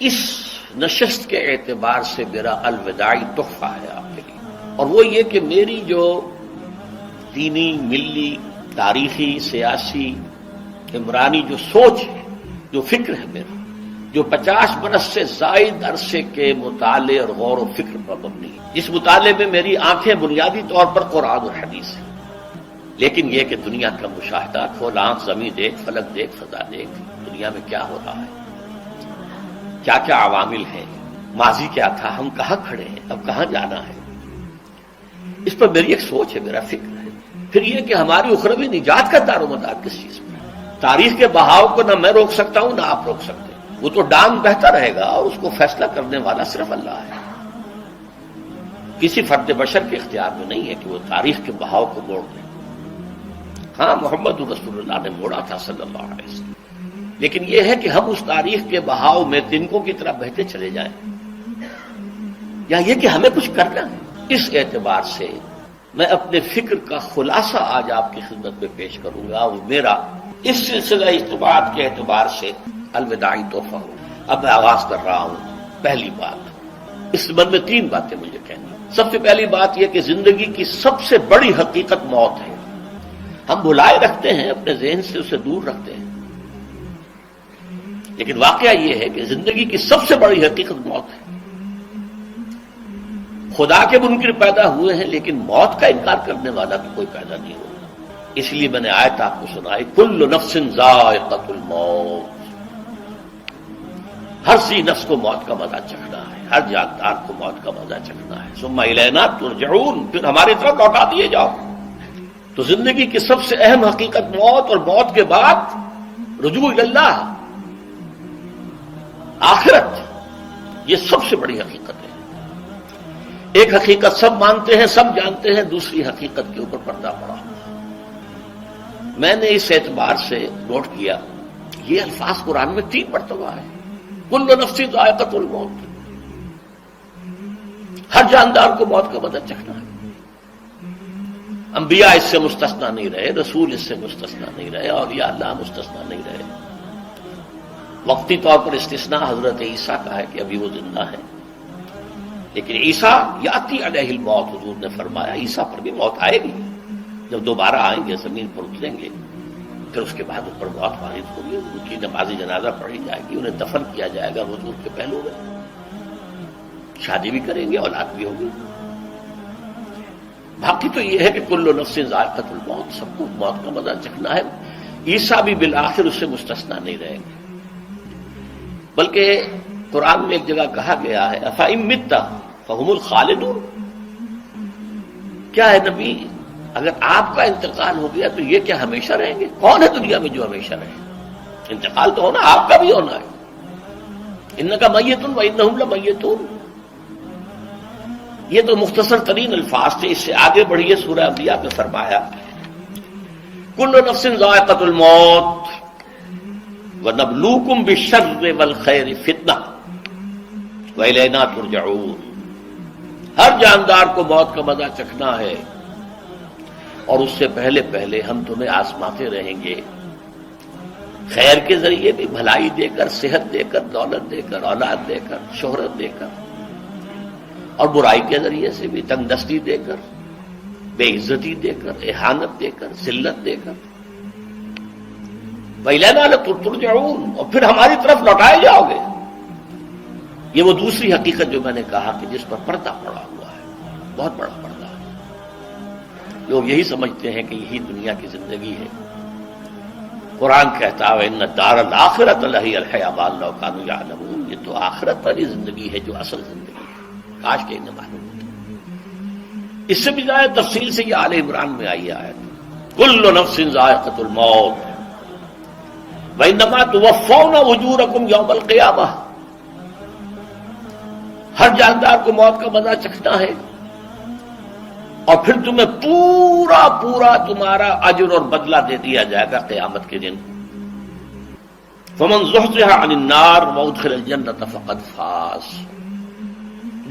اس نشست کے اعتبار سے میرا الوداعی تحفہ ہے آپ کے لیے، اور وہ یہ کہ میری جو دینی، ملی، تاریخی، سیاسی، عمرانی جو سوچ ہے، جو فکر ہے میرا، جو 50 برس سے زائد عرصے کے مطالعے اور غور و فکر پر مبنی ہے، جس مطالعے میں میری آنکھیں بنیادی طور پر قرآن اور حدیث ہیں، لیکن یہ کہ دنیا کا مشاہدہ، کھول آنکھ، زمین دیکھ، فلک دیکھ، فضا دیکھ، دنیا میں کیا ہو رہا ہے، کیا کیا عوامل ہیں، ماضی کیا تھا، ہم کہاں کھڑے ہیں، اب کہاں جانا ہے، اس پر میری ایک سوچ ہے، میرا فکر ہے۔ پھر یہ کہ ہماری اخروی نجات کا دار و مدار کس چیز پر؟ تاریخ کے بہاؤ کو نہ میں روک سکتا ہوں، نہ آپ روک سکتے، وہ تو ڈانگ بہتا رہے گا، اور اس کو فیصلہ کرنے والا صرف اللہ ہے۔ کسی فرد بشر کے اختیار میں نہیں ہے کہ وہ تاریخ کے بہاؤ کو موڑ دے۔ ہاں، محمد رسول اللہ نے موڑا تھا صلی اللہ علیہ وسلم، لیکن یہ ہے کہ ہم اس تاریخ کے بہاؤ میں تنکوں کی طرح بہتے چلے جائیں، یا یہ کہ ہمیں کچھ کرنا ہے۔ اس اعتبار سے میں اپنے فکر کا خلاصہ آج آپ کی خدمت میں پیش کروں گا، وہ میرا اس سلسلہ اجتماعات کے اعتبار سے الوداعی تحفہ ہو۔ اب میں آغاز کر رہا ہوں۔ پہلی بات، اس سبب میں 3 باتیں مجھے کہنی۔ سب سے پہلی بات یہ کہ زندگی کی سب سے بڑی حقیقت موت ہے۔ ہم بھلائے رکھتے ہیں، اپنے ذہن سے اسے دور رکھتے ہیں، لیکن واقعہ یہ ہے کہ زندگی کی سب سے بڑی حقیقت موت ہے۔ خدا کے منکر پیدا ہوئے ہیں، لیکن موت کا انکار کرنے والا بھی کوئی پیدا نہیں ہوا۔ اس لیے میں نے آیت آپ کو سنائی، کل نفس ذائقۃ الموت، ہر سی نفس کو موت کا مزہ چکھنا ہے، ہر جاندار کو موت کا مزہ چکھنا ہے۔ ثم الینا ترجعون، پھر ہماری طرف لوٹا دیے جاؤ۔ تو زندگی کی سب سے اہم حقیقت موت، اور موت کے بعد رجوع اللہ، آخرت، یہ سب سے بڑی حقیقت ہے۔ ایک حقیقت سب مانتے ہیں، سب جانتے ہیں، دوسری حقیقت کے اوپر پردہ پڑا۔ میں نے اس اعتبار سے نوٹ کیا، یہ الفاظ قرآن میں 3 مرتبہ ہے، کل نفس ذائقۃ الموت، ہر جاندار کو موت کا مزہ چکھنا ہے۔ انبیاء اس سے مستثنا نہیں رہے، رسول اس سے مستثنا نہیں رہے، اولیاء اللہ مستثنا نہیں رہے۔ وقتی طور پر استثناء حضرت عیسیٰ کا ہے کہ ابھی وہ زندہ ہے، لیکن عیسیٰ یاتی علیہ الموت، حضور نے فرمایا عیسیٰ پر بھی موت آئے گی، جب دوبارہ آئیں گے، زمین پر اتریں گے، پھر اس کے بعد اوپر موت وارد ہوگی، ان کی نماز جنازہ پڑھی جائے گی، انہیں دفن کیا جائے گا حضور کے پہلو میں، شادی بھی کریں گے، اولاد بھی ہوگی۔ باقی تو یہ ہے کہ کل نفس ذائقۃ الموت، سب کو موت کا مزہ چکھنا ہے۔ عیسیٰ بھی بالآخر اس سے مستثنا نہیں رہیں گے، بلکہ قرآن میں ایک جگہ کہا گیا ہے افإن مت فهم الخالدون، کیا ہے نبی، اگر آپ کا انتقال ہو گیا تو یہ کیا ہمیشہ رہیں گے؟ کون ہے دنیا میں جو ہمیشہ رہے؟ انتقال تو ہونا، آپ کا بھی ہونا ہے۔ انک میت وانہم لمیتون، یہ تو مختصر ترین الفاظ تھے۔ اس سے آگے بڑھیے، سورہ انبیاء میں فرمایا کل نفس ذائقۃ الموت وَنَبْلُوكُمْ بِالشَّرِّ وَالْخَيْرِ فِتْنَةً وَإِلَيْنَا تُرْجَعُونَ، ہر جاندار کو موت کا مزہ چکھنا ہے، اور اس سے پہلے پہلے ہم تمہیں آزماتے رہیں گے، خیر کے ذریعے بھی، بھلائی دے کر، صحت دے کر، دولت دے کر، اولاد دے کر، شہرت دے کر، اور برائی کے ذریعے سے بھی، تنگ دستی دے کر، بے عزتی دے کر، اہانت دے کر، ذلت دے کر، وَإِلَيْنَا تُرْجَعُونَ، اور پھر ہماری طرف لوٹائے جاؤ گے۔ یہ وہ دوسری حقیقت جو میں نے کہا کہ جس پر پردہ پڑا ہوا ہے، بہت بڑا پردہ ہے۔ لوگ یہی سمجھتے ہیں کہ یہی دنیا کی زندگی ہے۔ قرآن کہتا ہے ان الدار الآخرۃ لہی الحیوان لو کانوا یعلمون، یہ تو آخرت والی زندگی ہے جو اصل زندگی ہے، کاش کہ انہیں معلوم ہوتا۔ اس سے بھی زیادہ تفصیل سے یہ آل عمران میں آئی آیت، کل نفس ذائقۃ الموت وَإِنَّمَا تُوَفَّوْنَ أُجُورَكُمْ يَوْمَ الْقِيَامَةِ، ہر جاندار کو موت کا مزہ چکھنا ہے، اور پھر تمہیں پورا پورا تمہارا اجر اور بدلہ دے دیا جائے گا قیامت کے دن۔ فَمَنْ زُحْزِحَ عَنِ النَّارِ وَأُدْخِلَ الْجَنَّةَ فَقَدْ فَازَ،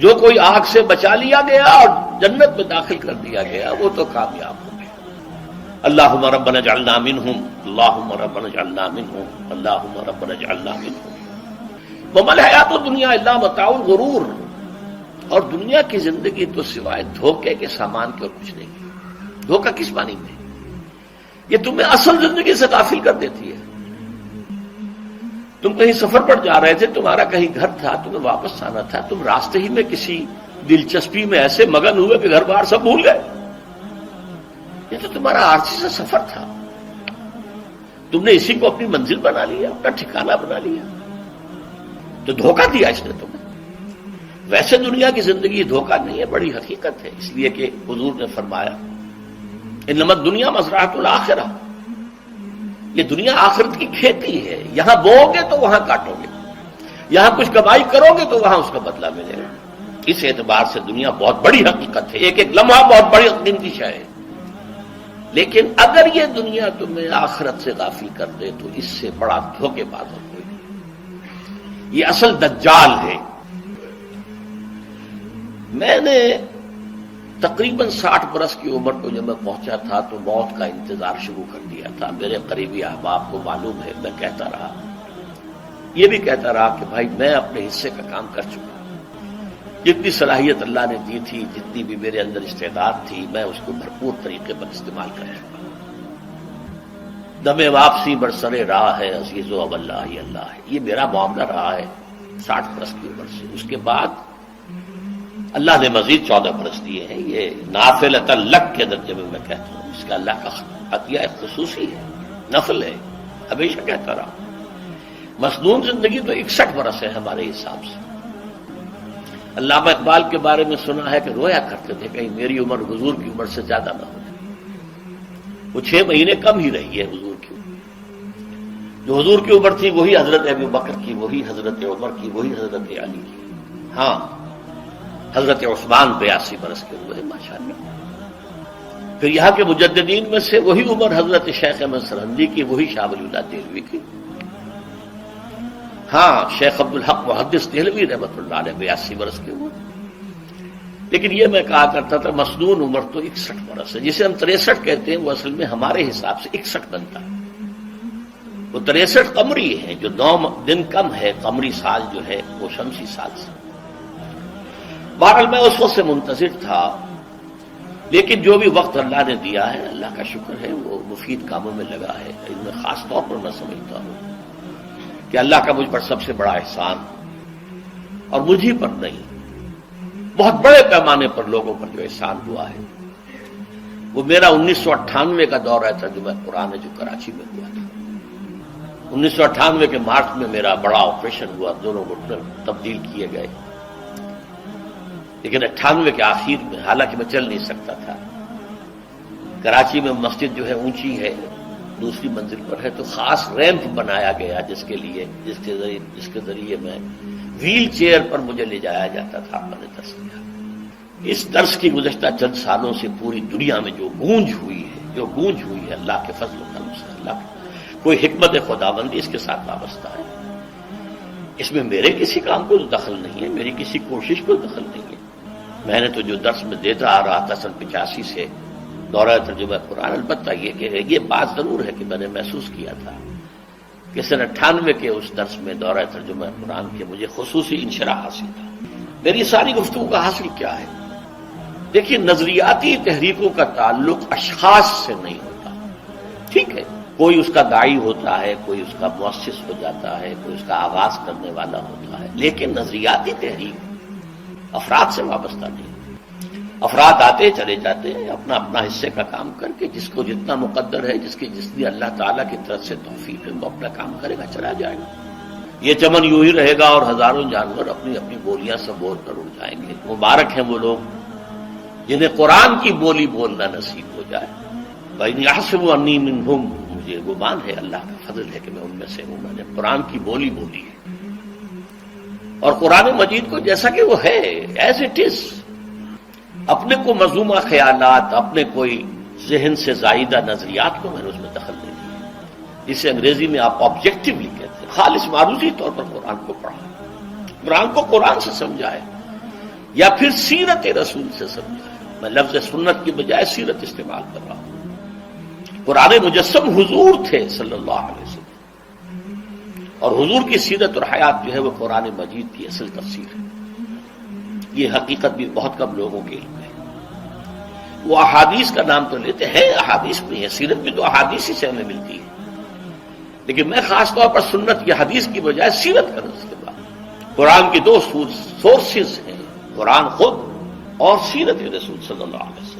جو کوئی آگ سے بچا لیا گیا اور جنت میں داخل کر دیا گیا، وہ تو کامیاب ہو گیا۔ اللہم ربنا اجعلنا منہم، اللہم ربنا اجعلنا منہم، اللہم ربنا اجعلنا منہم۔ وَمَا الْحَيَاةُ الدُّنْيَا إِلَّا مَتَاعُ الْغُرُورِ، اور دنیا کی زندگی تو سوائے دھوکے کے سامان کے اور کچھ نہیں۔ دھوکہ کس معنی میں؟ یہ تمہیں اصل زندگی سے غافل کر دیتی ہے۔ تم کہیں سفر پر جا رہے تھے، تمہارا کہیں گھر تھا، تمہیں واپس آنا تھا، تم راستے ہی میں کسی دلچسپی میں ایسے مگن ہوئے کہ گھر بار سب بھول گئے۔ یہ تو تمہارا عارضی سے سفر تھا، تم نے اسی کو اپنی منزل بنا لیا، اپنا ٹھکانہ بنا لیا، تو دھوکہ دیا اس نے تمہیں۔ ویسے دنیا کی زندگی دھوکہ نہیں ہے، بڑی حقیقت ہے، اس لیے کہ حضور نے فرمایا انما الدنیا مزرعۃ الآخرہ، یہ دنیا آخرت کی کھیتی ہے، یہاں بوؤ گے تو وہاں کاٹو گے، یہاں کچھ کمائی کرو گے تو وہاں اس کا بدلہ ملے گا۔ اس اعتبار سے دنیا بہت بڑی حقیقت ہے، ایک ایک لمحہ بہت بڑی قیمتی شے ہے، لیکن اگر یہ دنیا تمہیں آخرت سے غافل کر دے تو اس سے بڑا دھوکے باز اور کوئی نہیں۔ یہ اصل دجال ہے۔ میں نے تقریباً 60 برس کی عمر کو جب میں پہنچا تھا تو موت کا انتظار شروع کر دیا تھا۔ میرے قریبی احباب کو معلوم ہے، میں کہتا رہا، یہ بھی کہتا رہا کہ بھائی میں اپنے حصے کا کام کر چکا، جتنی صلاحیت اللہ نے دی تھی، جتنی بھی میرے اندر استعداد تھی، میں اس کو بھرپور طریقے پر استعمال کر چکا۔ دم واپسی برسر راہ ہے عزیز و اب اللہ ہی اللہ ہے، یہ میرا معاملہ رہا ہے 60 برس کی عمر سے۔ اس کے بعد اللہ نے مزید 14 برس دیے ہیں، یہ نافلۃ لک کے درجے میں کہتا ہوں، اس کا اللہ کا عطیہ خصوصی ہے، نفل ہے، ہمیشہ کہتا رہا۔ مسنون زندگی تو 61 برس ہے ہمارے حساب سے۔ علامہ اقبال کے بارے میں سنا ہے کہ رویا کرتے تھے کہیں میری عمر حضور کی عمر سے زیادہ نہ ہو جائے۔ وہ 6 مہینے کم ہی رہی ہے حضور کی، جو حضور کی عمر تھی وہی حضرت ابو بکر کی، وہی حضرت عمر کی، وہی حضرت علی کی۔ ہاں، حضرت عثمان 82 برس کے ہوئے ماشاءاللہ۔ پھر یہاں کے مجددین میں سے وہی عمر حضرت شیخ احمد سرہندی کی، وہی شاہ ولی اللہ دہلوی کی۔ ہاں، شیخ عبدالحق محدث دہلوی رحمۃ اللہ علیہ 82 برس کے ہوئے۔ لیکن یہ میں کہا کرتا تھا مسنون عمر تو 61 برس ہے، جسے ہم 63 کہتے ہیں، وہ اصل میں ہمارے حساب سے 61 بنتا ہے۔ وہ 63 قمری ہے، جو 9 دن کم ہے، قمری سال جو ہے وہ شمسی سال سے۔ بہرحال میں اس وقت سے منتظر تھا، لیکن جو بھی وقت اللہ نے دیا ہے، اللہ کا شکر ہے، وہ مفید کاموں میں لگا ہے۔ ان میں خاص طور پر میں سمجھتا ہوں کہ اللہ کا مجھ پر سب سے بڑا احسان، اور مجھ ہی پر نہیں، بہت بڑے پیمانے پر لوگوں پر جو احسان ہوا ہے، وہ میرا 1998 کا دورہ ترجمہ قرآن ہے جو کراچی میں ہوا تھا۔ 1998 کے مارچ میں میرا بڑا آپریشن ہوا، دونوں گھٹنے تبدیل کیے گئے، لیکن 98 کے آخر میں، حالانکہ میں چل نہیں سکتا تھا۔ کراچی میں مسجد جو ہے اونچی ہے، دوسری منزل پر ہے، تو خاص ریمپ بنایا گیا جس کے ذریعے میں ویل چیئر پر مجھے لے جایا جاتا تھا، میں نے درس کیا۔ اس درس کی گزشتہ چند سالوں سے پوری دنیا میں جو گونج ہوئی ہے اللہ کے فضل و کرم سے، اللہ کوئی حکمت خداوندی اس کے ساتھ وابستہ ہے۔ اس میں میرے کسی کام کو دخل نہیں ہے، میری کسی کوشش کو دخل نہیں ہے۔ میں نے تو جو درس میں دیتا آ رہا تھا سن 85 سے دورہ ترجمہ قرآن، البتہ یہ بات ضرور ہے کہ میں نے محسوس کیا تھا کہ سن 98 کے اس درس میں دورہ ترجمہ قرآن کے مجھے خصوصی انشراح حاصل تھا۔ میری ساری گفتگو کا حاصل کیا ہے؟ دیکھیے، نظریاتی تحریکوں کا تعلق اشخاص سے نہیں ہوتا، ٹھیک ہے، کوئی اس کا داعی ہوتا ہے، کوئی اس کا مؤسس ہو جاتا ہے، کوئی اس کا آغاز کرنے والا ہوتا ہے، لیکن نظریاتی تحریک افراد سے وابستہ نہیں۔ افراد آتے چلے جاتے ہیں اپنا اپنا حصے کا کام کر کے، جس کو جتنا مقدر ہے، جتنی اللہ تعالیٰ کی طرف سے توفیق ہے، وہ اپنا کام کرے گا، چلا جائے گا۔ یہ چمن یوں ہی رہے گا اور ہزاروں جانور اپنی اپنی بولیاں سے بول کر اڑ جائیں گے۔ مبارک ہیں وہ لوگ جنہیں قرآن کی بولی بولنا نصیب ہو جائے۔ بَإِنْ يَحْسَبُ أَنِّي مِنْهُمْ، مجھے گمان ہے، اللہ کا فضل ہے کہ میں ان میں سے ہوں، میں نے قرآن کی بولی بولی ہے، اور قرآن مجید کو جیسا کہ وہ ہے ایز اٹ از، اپنے کو مذمومہ خیالات، اپنے کوئی ذہن سے زائدہ نظریات کو میں نے اس میں دخل نہیں دیا، جسے انگریزی میں آپ آبجیکٹیولی کہتے ہیں، خالص معروضی طور پر قرآن کو پڑھا، قرآن کو قرآن سے سمجھائے، یا پھر سیرت رسول سے سمجھائے۔ میں لفظ سنت کی بجائے سیرت استعمال کر رہا ہوں۔ قرآن مجسم حضور تھے صلی اللہ علیہ وسلم، اور حضور کی سیرت اور حیات جو ہے وہ قرآن مجید کی اصل تفسیر ہے. یہ حقیقت بھی بہت کم لوگوں کے علم ہے. وہ احادیث کا نام تو لیتے ہیں، احادیث بھی ہے، سیرت بھی تو احادیث ہی سے ہمیں ملتی ہے، لیکن میں خاص طور پر سنت کی حدیث کی بجائے سیرت کا اس کے بعد. قرآن کی دو سورسز ہیں، قرآن خود اور سیرت رسول صلی اللہ علیہ وسلم.